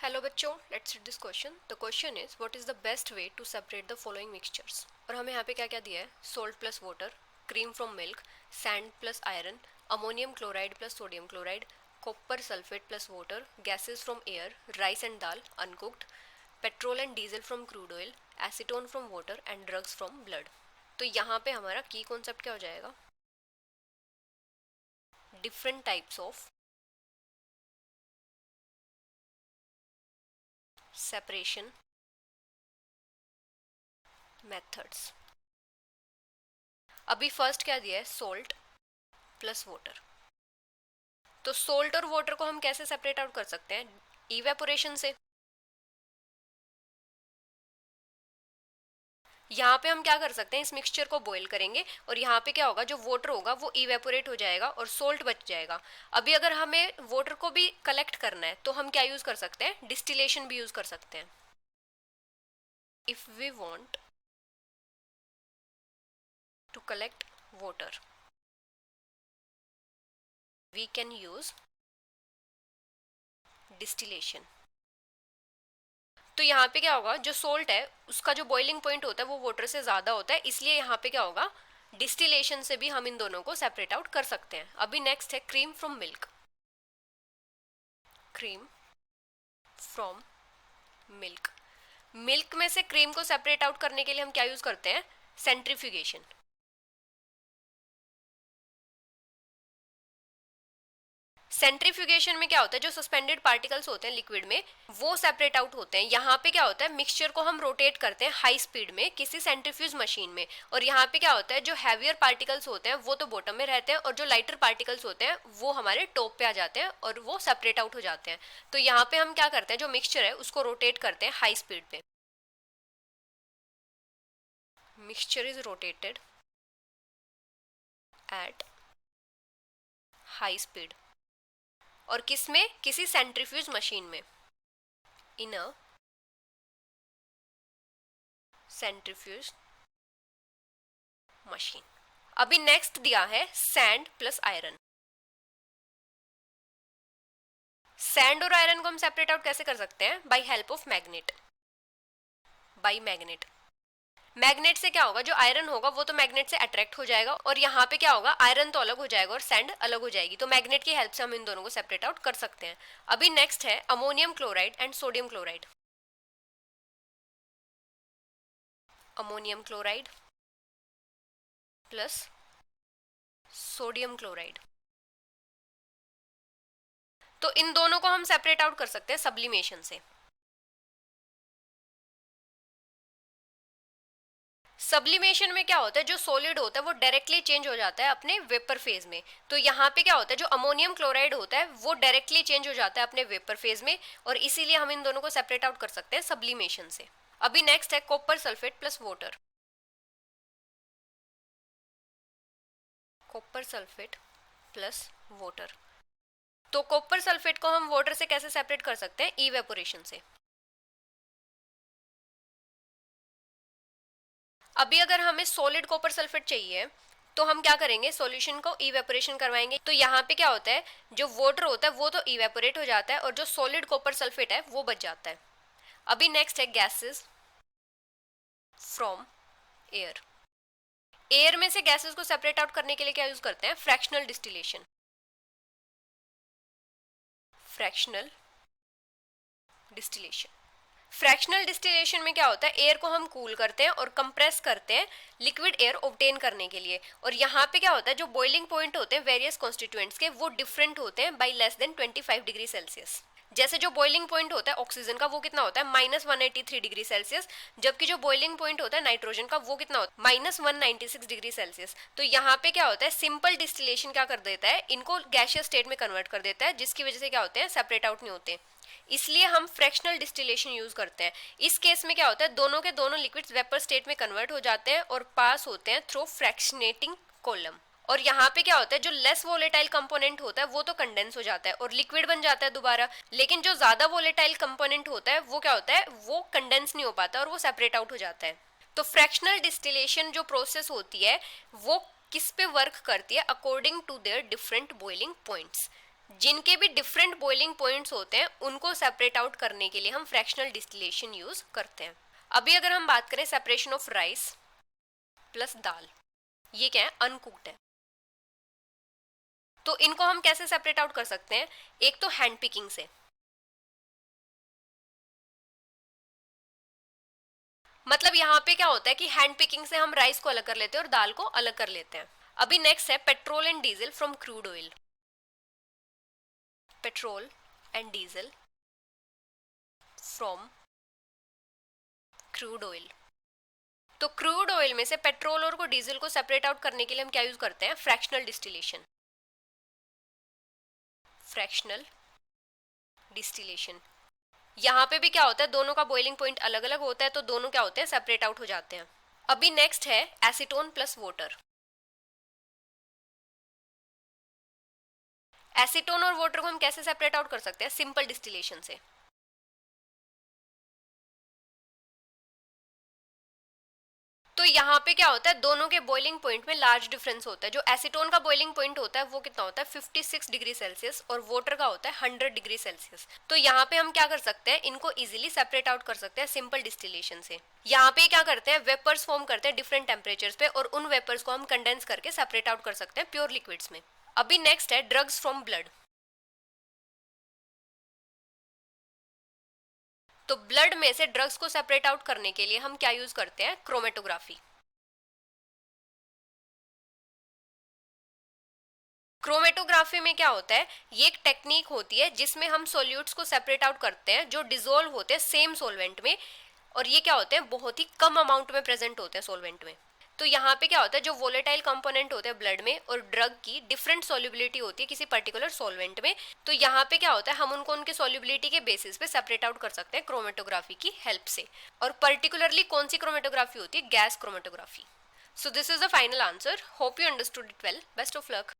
Hello बच्चों, let's read this question. The question is what is the best way to separate the following mixtures. और हमें यहाँ पे क्या क्या दिया है? Salt plus water, cream from milk, sand plus iron, ammonium chloride plus sodium chloride, copper sulphate plus water, gases from air, rice and dal uncooked, petrol and diesel from crude oil, acetone from water and drugs from blood. तो यहाँ पे हमारा की concept क्या हो जाएगा? Different types of separation methods. अभी first क्या दिया है? Salt plus water. तो सोल्ट और वाटर को हम कैसे सेपरेट आउट कर सकते हैं? इवेपोरेशन से। यहाँ पे हम क्या कर सकते हैं? इस मिक्सचर को बॉईल करेंगे और यहाँ पे क्या होगा, जो वाटर होगा वो इवेपोरेट हो जाएगा और सोल्ट बच जाएगा। अभी अगर हमें वाटर को भी कलेक्ट करना है तो हम क्या यूज कर सकते हैं? डिस्टिलेशन भी यूज कर सकते हैं। If we want to collect water we can use distillation. तो यहाँ पे क्या होगा, जो सोल्ट है उसका जो बॉइलिंग पॉइंट होता है वो वाटर से ज्यादा होता है, इसलिए यहाँ पे क्या होगा, डिस्टिलेशन से भी हम इन दोनों को सेपरेट आउट कर सकते हैं। अभी नेक्स्ट है cream from milk. Cream from milk. Milk में से क्रीम को सेपरेट आउट करने के लिए हम क्या यूज करते हैं? सेंट्रीफ्यूगेशन। सेंट्रीफ्यूगेशन में क्या होता है, जो सस्पेंडेड पार्टिकल्स होते हैं लिक्विड में वो सेपरेट आउट होते हैं। यहाँ पे क्या होता है, मिक्सचर को हम रोटेट करते हैं हाई स्पीड में किसी सेंट्रीफ्यूज मशीन में, और यहाँ पे क्या होता है, जो हैवियर पार्टिकल्स होते हैं वो तो बॉटम में रहते हैं और जो लाइटर पार्टिकल्स होते हैं वो हमारे टॉप पे आ जाते हैं और वो सेपरेट आउट हो जाते हैं। तो यहाँ पे हम क्या करते हैं, जो मिक्सचर है उसको रोटेट करते हैं हाई स्पीड पे। Mixture is rotated at high speed. और किस में? किसी सेंट्रीफ्यूज मशीन में। In a centrifuge machine. अभी नेक्स्ट दिया है सैंड प्लस आयरन। सैंड और आयरन को हम सेपरेट आउट कैसे कर सकते हैं? By help of magnet. By magnet. Magnet से क्या होगा, जो आयरन होगा वो तो मैग्नेट से अट्रैक्ट हो जाएगा और यहाँ पे क्या होगा, आयरन तो अलग हो जाएगा और सैंड अलग हो जाएगी। तो मैग्नेट की हेल्प से हम इन दोनों को सेपरेट आउट कर सकते हैं। अभी नेक्स्ट है ammonium chloride and sodium chloride. Ammonium chloride plus sodium chloride. तो इन दोनों को हम सेपरेट आउट कर सकते हैं सब्लिमेशन से। सब्लिमेशन में क्या होता है, जो सॉलिड होता है वो डायरेक्टली चेंज हो जाता है अपने वेपर फेज में। तो यहाँ पे क्या होता है, जो अमोनियम क्लोराइड होता है वो डायरेक्टली चेंज हो जाता है अपने वेपर फेज में, और इसीलिए हम इन दोनों को सेपरेट आउट कर सकते हैं सब्लिमेशन से। अभी नेक्स्ट है copper sulphate plus water. Copper sulphate plus water. तो कॉपर सल्फेट को हम वाटर से कैसे सेपरेट कर सकते हैं? इवेपोरेशन से। अभी अगर हमें सॉलिड कॉपर सल्फेट चाहिए तो हम क्या करेंगे, सॉल्यूशन को इवेपोरेशन करवाएंगे। तो यहाँ पे क्या होता है, जो वाटर होता है वो तो इवेपोरेट हो जाता है और जो सॉलिड कॉपर सल्फेट है वो बच जाता है। अभी नेक्स्ट है गैसेस फ्रॉम एयर। एयर में से गैसेस को सेपरेट आउट करने के लिए क्या यूज करते हैं? Fractional distillation. Fractional distillation. Fractional distillation में क्या होता है, एयर को हम कूल करते हैं और कंप्रेस करते हैं लिक्विड एयर ऑब्टेन करने के लिए। और यहाँ पे क्या होता है, जो बॉइलिंग पॉइंट होते हैं वेरियस कॉन्स्टिट्यूएंट्स के वो डिफरेंट होते हैं by less than 25 degree Celsius. जैसे जो बॉइलिंग पॉइंट होता है ऑक्सीजन का वो कितना होता है? -183 डिग्री सेल्सियस। जबकि जो बॉइलिंग पॉइंट होता है नाइट्रोजन का वो कितना होता है? -196 डिग्री सेल्सियस। तो यहाँ पे क्या होता है, सिंपल डिस्टिलेशन क्या कर देता है, इनको गैशियस स्टेट में कन्वर्ट कर देता है, जिसकी वजह से क्या होते हैं, सेपरेट आउट नहीं होते। इसलिए हम फ्रैक्शनल डिस्टिलेशन यूज करते हैं। इस केस में क्या होता है, दोनों के दोनों लिक्विड्स वेपर स्टेट में कन्वर्ट हो जाते हैं और पास होते हैं थ्रू फ्रैक्शनेटिंग कॉलम। और यहाँ पे क्या होता है, जो लेस वोलेटाइल कंपोनेंट होता है वो तो कंडेंस हो जाता है और लिक्विड बन जाता है दोबारा। लेकिन जो ज्यादा वोलेटाइल कंपोनेंट होता है वो क्या होता है, वो कंडेंस नहीं हो पाता और वो सेपरेट आउट हो जाता है। तो फ्रैक्शनल डिस्टिलेशन जो प्रोसेस होती है वो किस पे वर्क करती है? According to their different boiling points. जिनके भी डिफरेंट बॉइलिंग पॉइंट्स होते हैं उनको सेपरेट आउट करने के लिए हम फ्रैक्शनल डिस्टिलेशन यूज करते हैं। अभी अगर हम बात करें सेपरेशन ऑफ राइस प्लस दाल, ये क्या है, अनकुक्ड है, तो इनको हम कैसे सेपरेट आउट कर सकते हैं? एक तो हैंड पिकिंग से, मतलब यहाँ पे क्या होता है कि हैंड पिकिंग से हम राइस को अलग कर लेते हैं और दाल को अलग कर लेते हैं। अभी नेक्स्ट है petrol and diesel from crude oil. Petrol and diesel from crude oil. तो क्रूड ऑयल में से पेट्रोल और को डीजल को सेपरेट आउट करने के लिए हम क्या यूज करते हैं? Fractional distillation. Fractional distillation. यहाँ पे भी क्या होता है, दोनों का बॉइलिंग पॉइंट अलग अलग होता है, तो दोनों क्या होते हैं, सेपरेट आउट हो जाते हैं। अभी नेक्स्ट है एसीटोन प्लस वाटर। एसीटोन और वाटर को हम कैसे सेपरेट आउट कर सकते हैं? सिंपल डिस्टिलेशन से। तो यहाँ पे क्या होता है, दोनों के बॉइलिंग पॉइंट में लार्ज डिफरेंस होता है। जो एसीटोन का बॉइलिंग पॉइंट होता है वो कितना होता है, 56 डिग्री सेल्सियस, और वाटर का होता है 100 डिग्री सेल्सियस। तो यहाँ पे हम क्या कर सकते हैं, इनको इजीली सेपरेट आउट कर सकते हैं सिंपल डिस्टिलेशन से। यहाँ पे क्या करते हैं, वेपर्स फॉर्म करते हैं डिफरेंट टेम्परेचर्स पे, और उन वेपर्स को हम कंडेंस करके सेपरेट आउट कर सकते हैं प्योर लिक्विड्स में। अभी नेक्स्ट है ड्रग्स फ्रॉम ब्लड। तो ब्लड में से ड्रग्स को सेपरेट आउट करने के लिए हम क्या यूज करते हैं? क्रोमेटोग्राफी। क्रोमेटोग्राफी में क्या होता है, ये एक टेक्निक होती है जिसमें हम सॉल्यूट्स को सेपरेट आउट करते हैं जो डिसॉल्व होते हैं सेम सॉल्वेंट में, और ये क्या होते हैं, बहुत ही कम अमाउंट में प्रेजेंट होते हैं सॉल्वेंट में। तो यहाँ पे क्या होता है, जो वोलेटाइल कंपोनेंट होते हैं ब्लड में और ड्रग की डिफरेंट सॉल्युबिलिटी होती है किसी पर्टिकुलर सॉल्वेंट में, तो यहाँ पे क्या होता है, हम उनको उनके सॉल्युबिलिटी के बेसिस पे सेपरेट आउट कर सकते हैं क्रोमेटोग्राफी की हेल्प से। और पर्टिकुलरली कौन सी क्रोमेटोग्राफी होती है? Gas chromatography. So this is the final answer. Hope you understood it well. Best of luck.